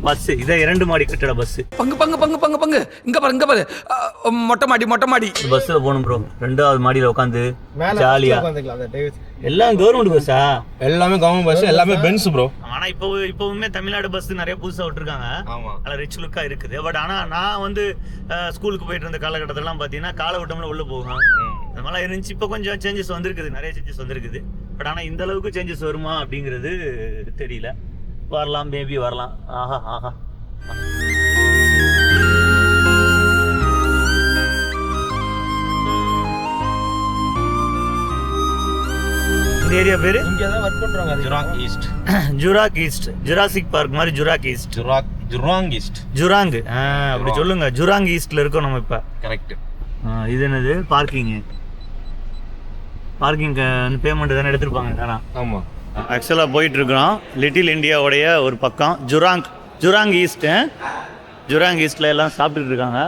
Bus இதை 2 மாடி கட்டட பஸ். பங்கு பங்கு பங்கு பங்கு பங்கு இங்க பாரு மொட்டை மாடி. பஸ்ல போகணும் ப்ரோ. 2வது மாடியில உட்காந்து ஜாலியா. எல்லாம் கவர்மெண்ட் பஸ்ஸா? எல்லாமே கவர்மெண்ட் பஸ், எல்லாமே பென்ஸ் ப்ரோ. ஆனா இப்பவுமே தமிழ்நாடு பஸ் நிறைய புதுசா விட்டுருக்காங்க. அதுல ரிச் லுக்கா இருக்குது. பட் ஆனா நான் வந்து ஸ்கூலுக்கு போயிட்டு இருந்த காலகட்டத்திலாம் பாத்தீங்கன்னா காலகட்டம்ல உள்ள போகும். அந்த மாதிரிலாம் இருந்துச்சு. இப்போ கொஞ்சம் சேஞ்சஸ் வந்திருக்குது, நிறைய சேஞ்சஸ் வந்திருக்குது. பட் ஆனா இந்த அளவுக்கு சேஞ்சஸ் வருமா அப்படிங்கிறது தெரியல. வரலாம், மேபி வரலாம். ஆஹா. இந்த ஏரியா பேரு இங்க தான் வர்க் பண்றாங்க. ஜுராக் ஈஸ்ட். ஜுராசிக் பார்க் மாதிரி ஜுராக் ஈஸ்ட். ஜுராங். அப்படி சொல்லுங்க. ஜுராங் ஈஸ்ட்ல இருக்கோம் நம்ம இப்ப. கரெக்ட். இது என்னது? பார்க்கிங் பேமெண்ட் தானே எடுத்துருப்பாங்க. ஆமா. ஆக்சுவலாக போயிட்டு இருக்கிறோம் லிட்டில் இந்தியாவுடைய ஒரு பக்கம் ஜுராங் ஈஸ்ட்டு. ஜுராங் ஈஸ்டில் எல்லாம் சாப்பிட்டுட்டு இருக்காங்க.